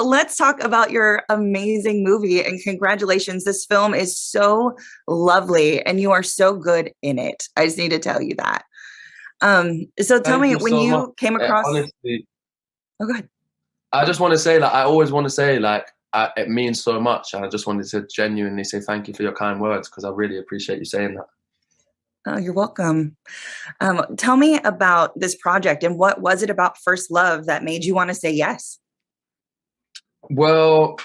let's talk about your amazing movie, and congratulations. This film is so lovely and you are so good in it. I just need to tell you that. So tell Thank me, you when so much. you came across, Honestly, oh, go ahead. I just want to say, like, I always want to say, like, it means so much. And I just wanted to genuinely say thank you for your kind words because I really appreciate you saying that. Oh, you're welcome. Tell me about this project and what was it about first love that made you want to say yes? Well,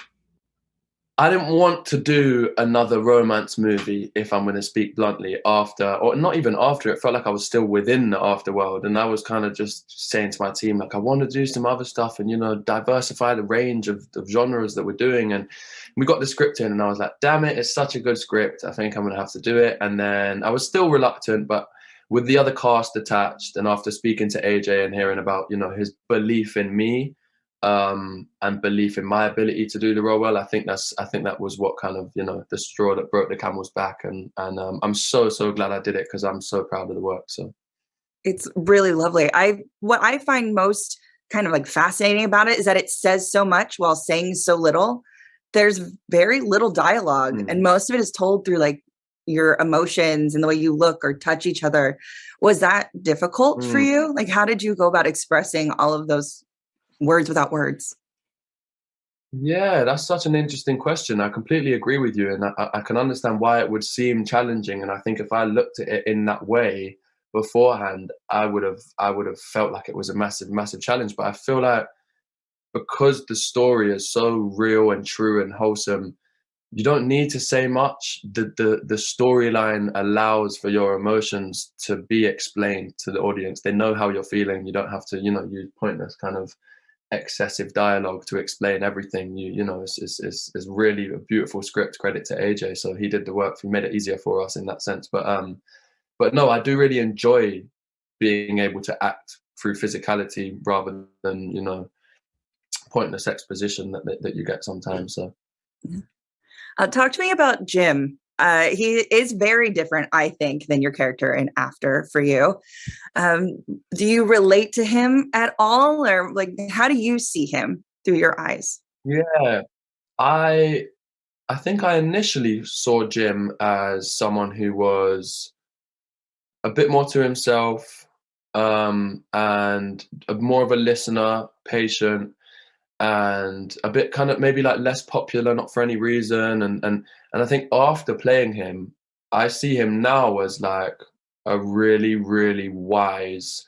I didn't want to do another romance movie, if I'm going to speak bluntly, after, or not even after. It felt like I was still within the afterworld. And I was kind of just saying to my team, like, I want to do some other stuff and, diversify the range of genres that we're doing. And we got the script in and I was like, damn it, it's such a good script. I think I'm going to have to do it. And then I was still reluctant, but with the other cast attached and after speaking to AJ and hearing about, his belief in me, and belief in my ability to do the role well. I think that was what kind of, the straw that broke the camel's back. And I'm so glad I did it because I'm so proud of the work. So It's really lovely. What I find most kind of like fascinating about it is that it says so much while saying so little. There's very little dialogue, and most of it is told through like your emotions and the way you look or touch each other. Was that difficult for you? Like, how did you go about expressing all of those words without words? Yeah, that's such an interesting question. I completely agree with you, and I can understand why it would seem challenging. And I think if I looked at it in that way beforehand, I would have felt like it was a massive challenge. But I feel like because the story is so real and true and wholesome, you don't need to say much. The storyline allows for your emotions to be explained to the audience. They know how you're feeling. You don't have to, use pointless kind of excessive dialogue to explain everything. It's really a beautiful script. Credit to AJ. So he did the work. He made it easier for us in that sense. But no, I do really enjoy being able to act through physicality rather than, pointless exposition that you get sometimes. So. Talk to me about Jim. He is very different, I think, than your character in After for you. Do you relate to him at all, or like how do you see him through your eyes? Yeah, I I think I initially saw Jim as someone who was a bit more to himself, and more of a listener, patient, and a bit kind of maybe like less popular, not for any reason. And I think after playing him, I see him now as like a really wise,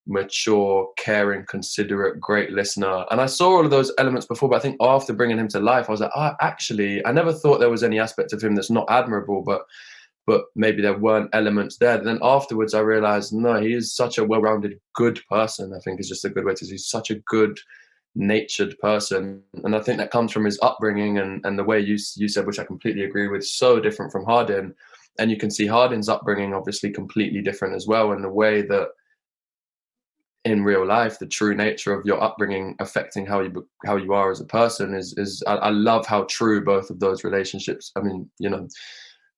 mature, caring, considerate, great listener. And I saw all of those elements before, but I think after bringing him to life, I was like, oh, actually, I never thought there was any aspect of him that's not admirable, but maybe there weren't elements there. Then afterwards, I realized, no, he is such a well-rounded, good person. I think is just a good way to say he's such a good natured person. And I think that comes from his upbringing and the way you said, which I completely agree with, so different from Hardin. And you can see Hardin's upbringing obviously completely different as well. And the way that in real life, the true nature of your upbringing affecting how you are as a person is I love how true both of those relationships, I mean,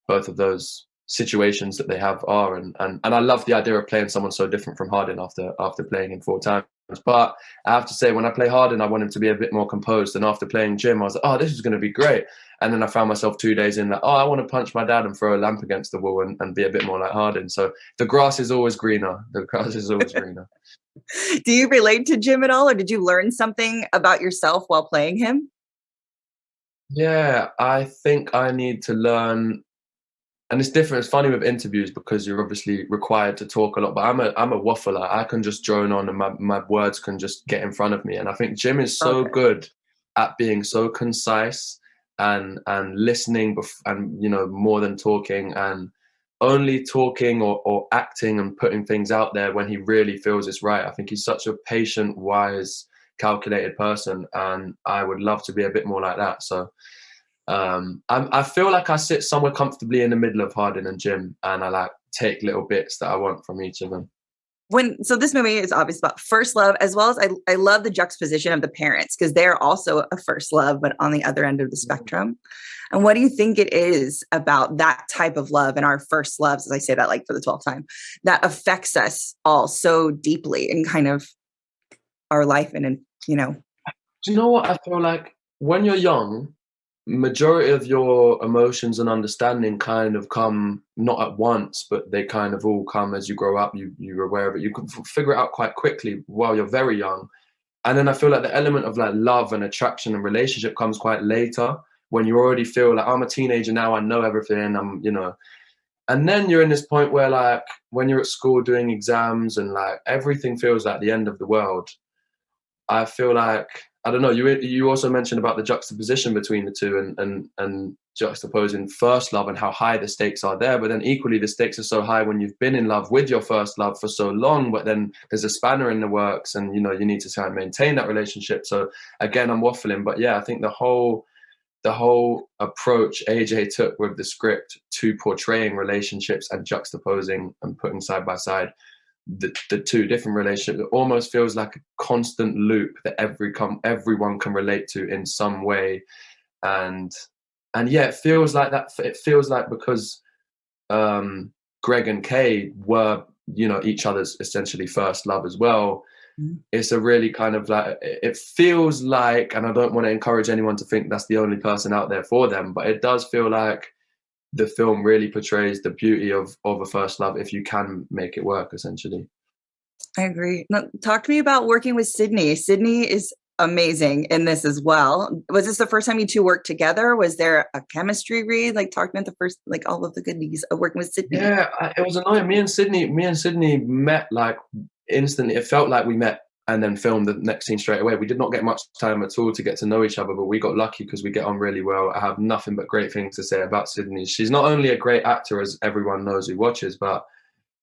both of those situations that they have are, and I love the idea of playing someone so different from Hardin after playing him 4 times. But I have to say, when I play Hardin, I want him to be a bit more composed. And after playing Jim, I was like, oh, this is going to be great. And then I found myself 2 days in that, oh, I want to punch my dad and throw a lamp against the wall and be a bit more like Hardin. So the grass is always greener. The grass is always greener. Do you relate to Jim at all, or did you learn something about yourself while playing him? Yeah, I think I need to learn. And it's different. It's funny with interviews because you're obviously required to talk a lot, but I'm a waffler. I can just drone on and my words can just get in front of me. And I think Jim is so Okay. good at being so concise and listening and more than talking, and only talking or acting and putting things out there when he really feels it's right. I think he's such a patient, wise, calculated person, and I would love to be a bit more like that. So I feel like I sit somewhere comfortably in the middle of Hardin and Jim, and I like take little bits that I want from each of them. So this movie is obviously about first love, as well as I love the juxtaposition of the parents because they're also a first love, but on the other end of the spectrum. And what do you think it is about that type of love and our first loves, as I say that like for the 12th time, that affects us all so deeply in kind of our life and in. Do you know what I feel like? when you're young, majority of your emotions and understanding kind of come not at once, but they kind of all come as you grow up. You're aware of it. You can figure it out quite quickly while you're very young. And then I feel like the element of like love and attraction and relationship comes quite later, when you already feel like, I'm a teenager now, I know everything, and then you're in this point where, like, when you're at school doing exams and like everything feels like the end of the world. I feel like, I don't know, you also mentioned about the juxtaposition between the two, and juxtaposing first love and how high the stakes are there, but then equally the stakes are so high when you've been in love with your first love for so long, but then there's a spanner in the works and you need to try and maintain that relationship. So again, I'm waffling, but yeah, I think the whole approach AJ took with the script to portraying relationships and juxtaposing and putting side by side the two different relationships, it almost feels like a constant loop that everyone can relate to in some way. And yeah, it feels like that. It feels like because Greg and Kay were, each other's essentially first love as well. It's a really kind of like, it feels like, and I don't want to encourage anyone to think that's the only person out there for them, but it does feel like the film really portrays the beauty of a first love if you can make it work, essentially. I agree. Now, talk to me about working with Sydney. Sydney is amazing in this as well. Was this the first time you two worked together? Was there a chemistry read? Like, talk about the first, like, all of the goodies of working with Sydney. Yeah, it was annoying. Me and Sydney met like instantly. It felt like we met and then filmed the next scene straight away. We did not get much time at all to get to know each other, but we got lucky because we get on really well. I have nothing but great things to say about Sydney. She's not only a great actor, as everyone knows who watches, but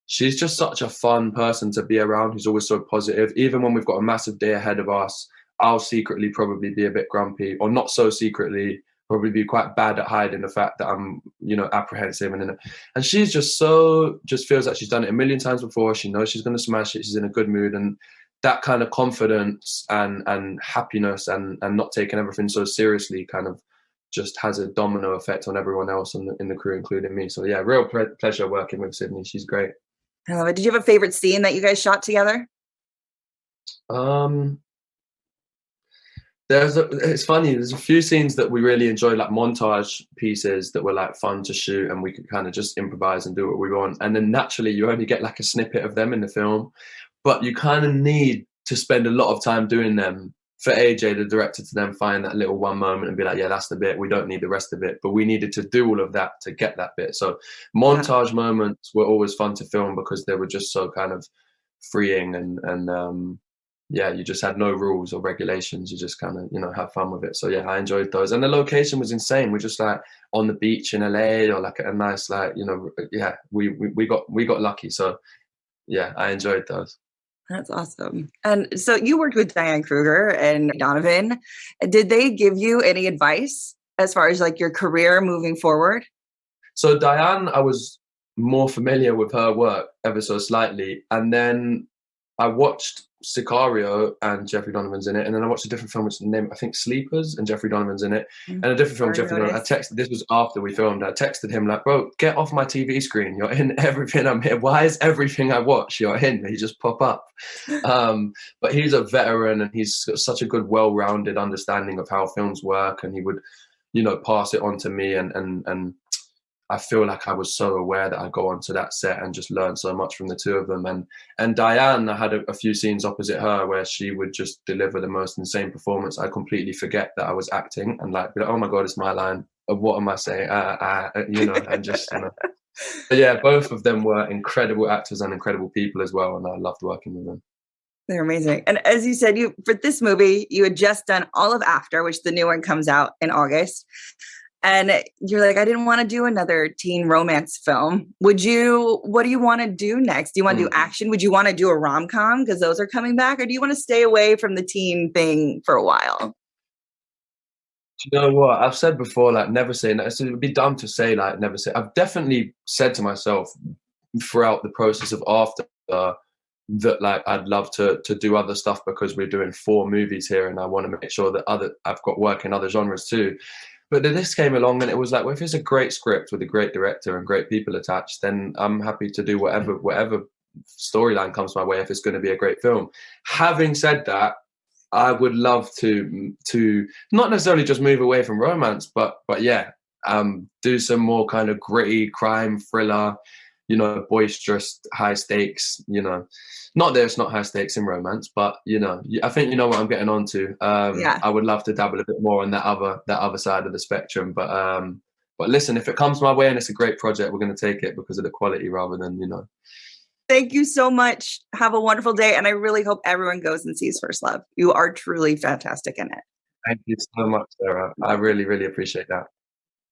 she's just such a fun person to be around, who's always so positive. Even when we've got a massive day ahead of us, I'll secretly probably be a bit grumpy, or not so secretly, probably be quite bad at hiding the fact that I'm, apprehensive. And she's just feels like she's done it a million times before. She knows she's going to smash it. She's in a good mood. And that kind of confidence and happiness and not taking everything so seriously kind of just has a domino effect on everyone else in the crew, including me. So yeah, real pleasure working with Sydney. She's great. I love it. Did you have a favorite scene that you guys shot together? It's funny, there's a few scenes that we really enjoyed, like montage pieces that were like fun to shoot and we could kind of just improvise and do what we want. And then naturally you only get like a snippet of them in the film, but you kind of need to spend a lot of time doing them for AJ, the director, to then find that little one moment and be like, yeah, that's the bit. We don't need the rest of it. But we needed to do all of that to get that bit. So montage moments were always fun to film because they were just so kind of freeing and yeah, you just had no rules or regulations. You just kind of, have fun with it. So yeah, I enjoyed those. And the location was insane. We're just like on the beach in LA, or like a nice, like, yeah, we got lucky. So yeah, I enjoyed those. That's awesome. And so you worked with Diane Kruger and Donovan. Did they give you any advice as far as like your career moving forward? So Diane, I was more familiar with her work ever so slightly. And then I watched Sicario and Jeffrey Donovan's in it, and then I watched a different film which named, I think, Sleepers, and Jeffrey Donovan's in it, and a different film, Jeffrey Donovan. This was after we filmed. I texted him like, bro, get off my TV screen. You're in everything I'm here. Why is everything I watch you're in? He just pop up. But he's a veteran and he's got such a good, well-rounded understanding of how films work, and he would, pass it on to me, and I feel like I was so aware that I'd go onto that set and just learn so much from the two of them. And Diane, I had a few scenes opposite her where she would just deliver the most insane performance. I completely forget that I was acting and like, oh my God, it's my line. What am I saying? And just, But yeah, both of them were incredible actors and incredible people as well. And I loved working with them. They're amazing. And as you said, for this movie, you had just done all of After, which the new one comes out in August. And you're like, I didn't want to do another teen romance film. What do you want to do next? Do you want to do action? Would you want to do a rom-com? Because those are coming back. Or do you want to stay away from the teen thing for a while? Do you know what? I've said before, like, never say that. It would be dumb to say, like, never say. I've definitely said to myself throughout the process of After that, like, I'd love to do other stuff because we're doing 4 movies here and I want to make sure that I've got work in other genres too. But then this came along and it was like, well, if it's a great script with a great director and great people attached, then I'm happy to do whatever storyline comes my way if it's going to be a great film. Having said that, I would love to not necessarily just move away from romance, but yeah, do some more kind of gritty crime thriller, you know, boisterous, high stakes, you know. Not that it's not high stakes in romance, but you know, I think you know what I'm getting onto. Yeah. I would love to dabble a bit more on that other side of the spectrum, but listen, if it comes my way and it's a great project, we're going to take it because of the quality rather than, you know. Thank you so much. Have a wonderful day. And I really hope everyone goes and sees First Love. You are truly fantastic in it. Thank you so much, Sarah. I really, really appreciate that.